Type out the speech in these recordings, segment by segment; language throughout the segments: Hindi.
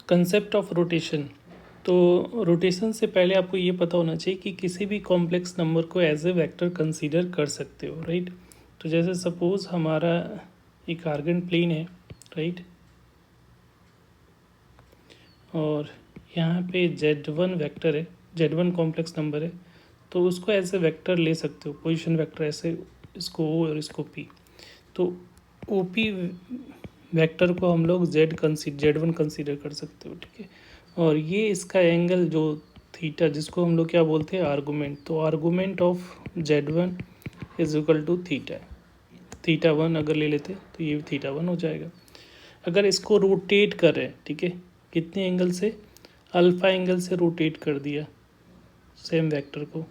Concept of rotation. तो रोटेशन से पहले आपको ये पता होना चाहिए कि किसी भी कॉम्प्लेक्स नंबर को एज ए वेक्टर कंसीडर कर सकते हो, राइट। तो जैसे सपोज हमारा एक आर्गन प्लेन है, राइट, और यहाँ पे Z1 वेक्टर है, Z1 कॉम्प्लेक्स नंबर है, तो उसको एज ए वेक्टर ले सकते हो, पोजीशन वेक्टर, ऐसे इसको O और इसको P। तो OP वेक्टर को हम लोग Z1 कंसीडर कर सकते हो, ठीक है। और ये इसका एंगल जो थीटा, जिसको हम लोग क्या बोलते हैं, आर्गूमेंट, तो argument of Z1 is equal to theta 1 अगर ले लेते तो ये थीटा 1 हो जाएगा। अगर इसको रोटेट कर रहे हैं, ठीक है, कितने एंगल से, अल्फ़ा एंगल से रोटेट कर दिया सेम वेक्टर को,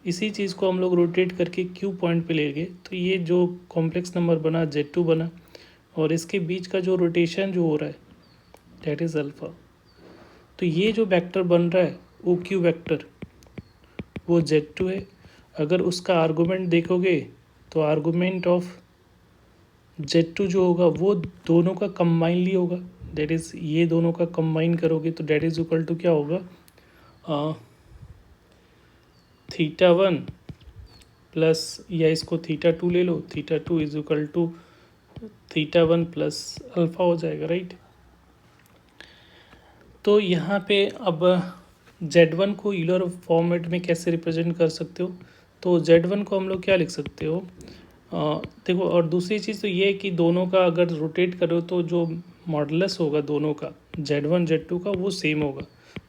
इसी चीज़ को हम लोग रोटेट करके क्यू पॉइंट पे ले गए, तो ये जो कॉम्प्लेक्स नंबर बना Z2 बना, और इसके बीच का जो रोटेशन जो हो रहा है दैट इज़ अल्फ़ा। तो ये जो वेक्टर बन रहा है ओ क्यू वेक्टर, वो Z2 है। अगर उसका आर्गूमेंट देखोगे तो आर्गूमेंट ऑफ Z2 जो होगा वो दोनों का कंबाइनली होगा, दैट इज़ ये दोनों का कंबाइन करोगे तो दैट इज़ इक्वल टू क्या होगा, थीटा 1 प्लस, या इसको थीटा 2 ले लो, theta 2 is equal to theta 1 plus alpha हो जाएगा, राइट। तो यहाँ पे अब Z1 को यूलर फॉर्मेट में कैसे रिप्रेजेंट कर सकते हो, तो Z1 को हम लोग क्या लिख सकते हो, देखो, और दूसरी चीज़ तो ये है कि दोनों का अगर रोटेट करो तो जो मॉडुलस होगा दोनों का, Z1 Z2 का, वो सेम होगा।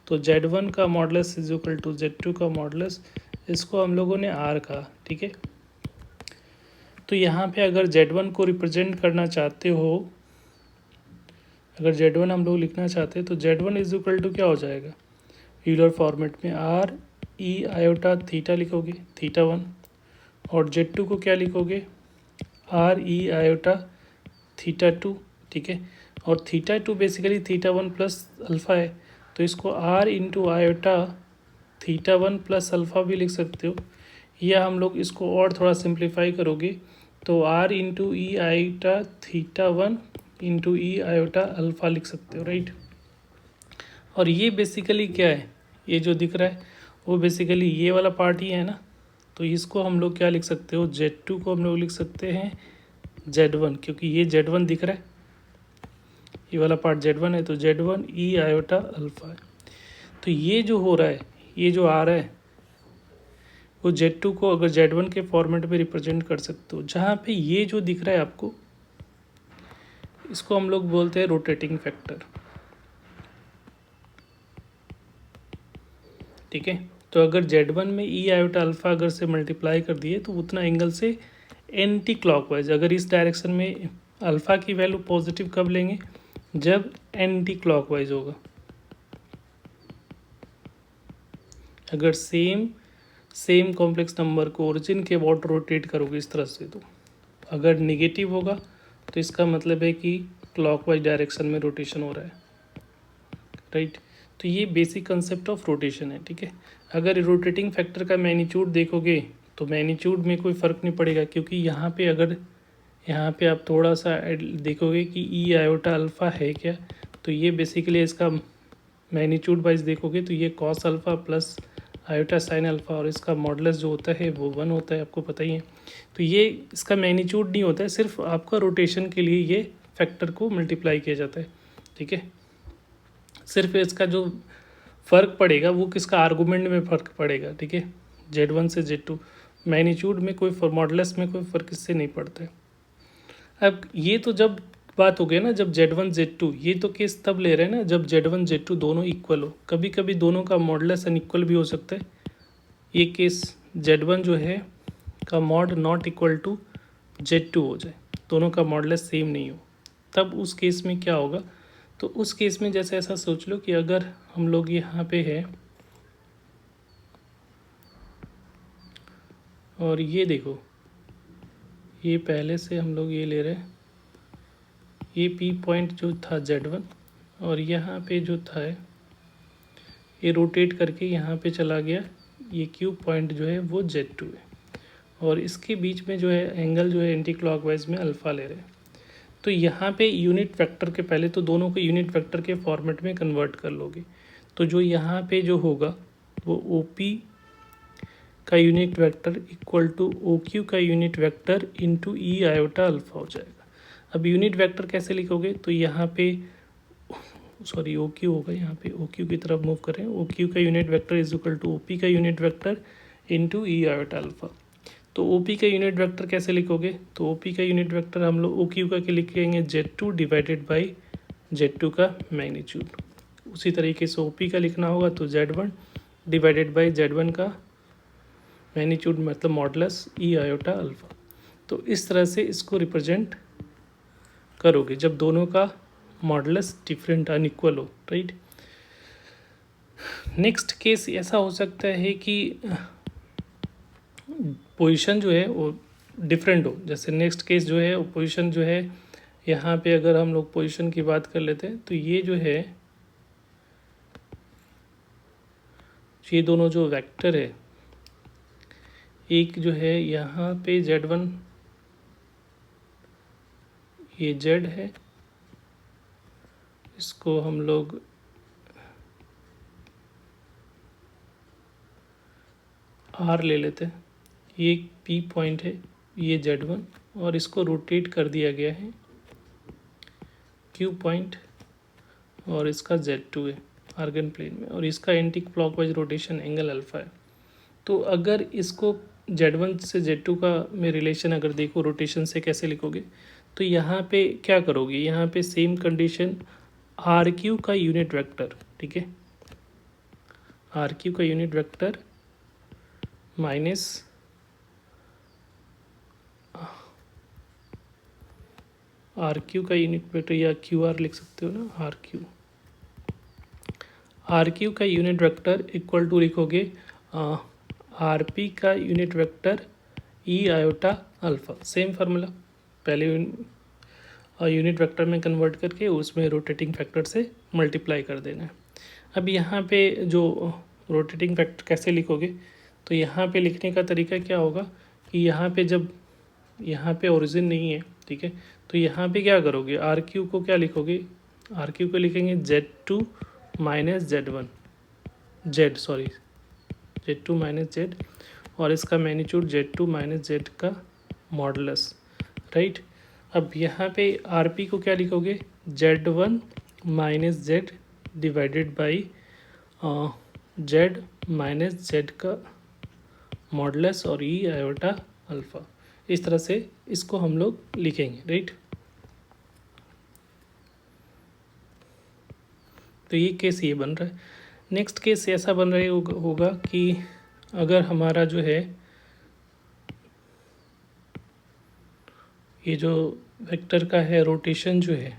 तो Z1 का modulus is equal to Z2 का मॉडुलस, इसको हम लोगों ने R कहा, ठीक है। तो यहाँ पे अगर Z1 को रिप्रेजेंट करना चाहते हो, अगर Z1 हम लोग लिखना चाहते हैं तो Z1 इज इक्वल टू क्या हो जाएगा, यूलर फॉर्मेट में R E आयोटा थीटा लिखोगे, थीटा 1, और Z2 को क्या लिखोगे, R E आयोटा थीटा 2, ठीक है। और theta 2 basically theta 1 plus alpha है, तो इसको R into iota theta 1 plus alpha भी लिख सकते हो, या हम लोग इसको और थोड़ा सिंप्लीफाई करोगे तो R into e iota theta 1 into e iota alpha लिख सकते हो, राइट। और ये बेसिकली क्या है, ये जो दिख रहा है वो बेसिकली ये वाला पार्ट ही है ना, तो इसको हम लोग क्या लिख सकते हो, Z2 को हम लोग लिख सकते हैं Z1, क्योंकि ये Z1 दिख रहा है, ये वाला पार्ट Z1 है, तो Z1 ई आयोटा अल्फ़ा है। तो ये जो हो रहा है, ये जो आ रहा है, वो Z2 को अगर Z1 के फॉर्मेट में रिप्रेजेंट कर सकते हो, जहाँ पे ये जो दिख रहा है आपको, इसको हम लोग बोलते हैं रोटेटिंग फैक्टर, ठीक है। तो अगर Z1 में ई आयोटा अल्फ़ा अगर से मल्टीप्लाई कर दिए तो उतना एंगल से एंटी क्लॉकवाइज, अगर इस डायरेक्शन में अल्फ़ा की वैल्यू पॉजिटिव कब लेंगे, जब एंटी क्लॉकवाइज होगा। अगर सेम कॉम्प्लेक्स नंबर को ओरिजिन के अबाउट रोटेट करोगे इस तरह से, तो अगर निगेटिव होगा तो इसका मतलब है कि क्लॉकवाइज डायरेक्शन में रोटेशन हो रहा है, राइट। तो ये बेसिक कंसेप्ट ऑफ रोटेशन है, ठीक है। अगर रोटेटिंग फैक्टर का मैग्नीट्यूड देखोगे तो मैग्नीट्यूड में कोई फ़र्क नहीं पड़ेगा, क्योंकि यहाँ पे अगर यहाँ पे आप थोड़ा सा देखोगे कि ई आयोटा अल्फ़ा है क्या, तो ये बेसिकली इसका मैग्नीट्यूड वाइज देखोगे तो ये cos alpha plus iota sine alpha, और इसका मॉडुलस जो होता है वो 1 होता है, आपको पता ही है। तो ये इसका मैग्नीट्यूड नहीं होता है, सिर्फ आपका रोटेशन के लिए ये फैक्टर को मल्टीप्लाई किया जाता है, ठीक है। सिर्फ इसका जो फ़र्क पड़ेगा वो किसका आर्गूमेंट में फ़र्क पड़ेगा, ठीक है, Z1 से Z2, मैग्नीट्यूड में कोई मॉडुलस में कोई फ़र्क इससे नहीं पड़ता है। अब ये तो जब बात हो गई ना, जब Z1 Z2, ये तो केस तब ले रहे हैं ना जब Z1 Z2 दोनों इक्वल हो, कभी कभी दोनों का मॉडुलस अनइक्वल भी हो सकता है। ये केस Z1 जो है का mod not equal to Z2 हो जाए, दोनों का मॉडुलस सेम नहीं हो, तब उस केस में क्या होगा, तो उस केस में जैसे ऐसा सोच लो कि अगर हम लोग यहाँ पे है और ये देखो, ये पहले से हम लोग ये ले रहे हैं, ये P पॉइंट जो था Z1, और यहाँ पे जो था ये रोटेट करके यहाँ पे चला गया, ये Q पॉइंट जो है वो Z2 है, और इसके बीच में जो है एंगल जो है एंटी क्लॉकवाइज में अल्फ़ा ले रहे हैं। तो यहाँ पे यूनिट वेक्टर के पहले तो दोनों को यूनिट वेक्टर के फॉर्मेट में कन्वर्ट कर लोगे, तो जो यहाँ पे जो होगा वो ओ पी का unit vector equal to O Q का unit vector into e iota alpha हो जाएगा। अब यूनिट वेक्टर कैसे लिखोगे, तो यहाँ पे सॉरी ओ क्यू होगा, यहाँ पे ओ क्यू की तरफ मूव करें, ओ क्यू का unit vector is equal to O P का unit vector into e iota alpha. तो ओ पी का यूनिट वेक्टर कैसे लिखोगे, तो ओ पी का यूनिट वेक्टर हम लोग ओ क्यू का के लिखेंगे Z2 डिवाइडेड बाई Z2 का मैग्नीट्यूड। उसी तरीके से ओ पी का लिखना होगा तो Z1 डिवाइडेड बाई Z1 का मैग्नीट्यूड मतलब मॉडुलस ई आयोटा अल्फा। तो इस तरह से इसको रिप्रेजेंट करोगे जब दोनों का मॉडुलस डिफरेंट अनइक्वल हो, राइट। नेक्स्ट केस ऐसा हो सकता है कि पोजीशन जो है वो डिफरेंट हो। जैसे नेक्स्ट केस जो है वो पोजीशन जो है, यहाँ पे अगर हम लोग पोजीशन की बात कर लेते हैं तो ये जो है, ये दोनों जो वेक्टर है, एक जो है यहाँ पे Z1 ये Z है, इसको हम लोग R ले लेते हैं, ये एक P पॉइंट है, ये Z1 और इसको रोटेट कर दिया गया है Q पॉइंट और इसका Z2 है आर्गन प्लेन में, और इसका anti clockwise rotation angle alpha है। तो अगर इसको Z1 से Z2 का में रिलेशन अगर देखो रोटेशन से कैसे लिखोगे, तो यहाँ पे क्या करोगे, यहाँ पे सेम कंडीशन RQ का यूनिट वेक्टर, ठीक है, RQ का यूनिट वेक्टर माइनस RQ का यूनिट वेक्टर या QR लिख सकते हो ना, RQ का यूनिट वेक्टर इक्वल टू लिखोगे RP का unit vector E iota alpha. Same formula, पहले यूनिट वेक्टर में कन्वर्ट करके उसमें रोटेटिंग फैक्टर से मल्टीप्लाई कर देना है। अब यहाँ पे जो रोटेटिंग फैक्टर कैसे लिखोगे, तो यहाँ पे लिखने का तरीका क्या होगा कि यहाँ पे जब यहाँ पे ओरिजिन नहीं है, ठीक है, तो यहाँ पे क्या करोगे, RQ को क्या लिखोगे, RQ को लिखेंगे Z2 minus Z1 Z2 minus Z और इसका मैग्नीट्यूड Z2 माइनस Z का मॉडुलस, राइट। अब यहाँ पे RP को क्या लिखोगे, Z1 minus Z divided by Z minus Z का मॉडुलस और ई आयोटा अल्फा। इस तरह से इसको हम लोग लिखेंगे, राइट। तो ये केस ये बन रहा है। नेक्स्ट केस ऐसा बन रहा होगा कि अगर हमारा जो है ये जो वेक्टर का है रोटेशन जो है,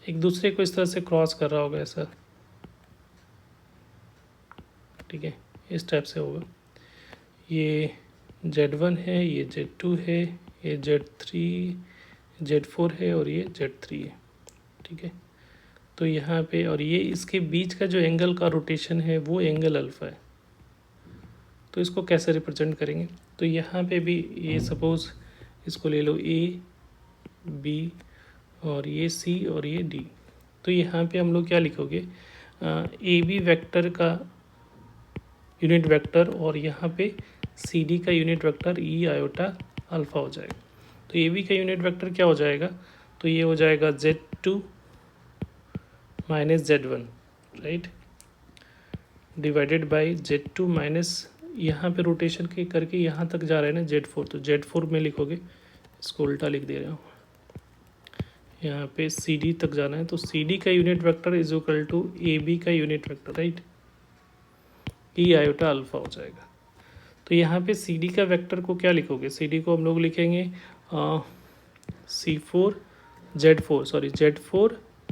एक दूसरे को इस तरह से क्रॉस कर रहा होगा ऐसा, ठीक है, इस टाइप से होगा। ये Z1 है, ये Z2 है, ये Z4 है और ये Z3 है, ठीक है। तो यहाँ पे और ये इसके बीच का जो एंगल का रोटेशन है वो एंगल अल्फा है। तो इसको कैसे रिप्रेजेंट करेंगे, तो यहाँ पे भी ये सपोज़ इसको ले लो A B और ये C और ये D। तो यहाँ पे हम लोग क्या लिखोगे, AB वेक्टर का यूनिट वेक्टर और यहाँ पे CD का unit vector E iota alpha हो जाएगा। तो AB का यूनिट वेक्टर क्या हो जाएगा, तो ये हो जाएगा Z2 minus Z1, right, divided by Z2 minus, यहाँ पे रोटेशन के करके यहाँ तक जा रहे हैं ना Z4, तो Z4 में लिखोगे, इसको उल्टा लिख दे रहा हूँ, यहाँ पे CD तक जाना है, तो CD का unit vector is equal to AB का unit vector, right, e iota alpha हो जाएगा। तो यहाँ पे CD का वेक्टर को क्या लिखोगे, CD को हम लोग लिखेंगे Z4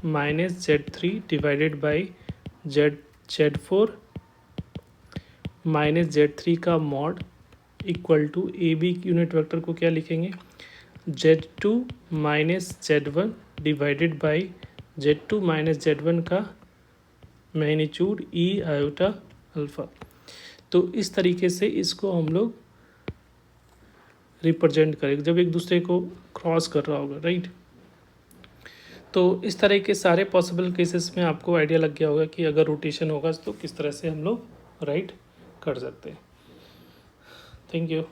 minus Z3 divided by Z4 minus Z3 का mod equal to AB unit vector को क्या लिखेंगे, Z2 minus Z1 divided by Z2 minus Z1 का मैग्नीट्यूड ई आयोटा अल्फा। तो इस तरीके से इसको हम लोग रिप्रेजेंट करेंगे जब एक दूसरे को क्रॉस कर रहा होगा, राइट। तो इस तरह के सारे पॉसिबल केसेस में आपको आइडिया लग गया होगा कि अगर रोटेशन होगा तो किस तरह से हम लोग राइट कर सकते हैं। Thank you.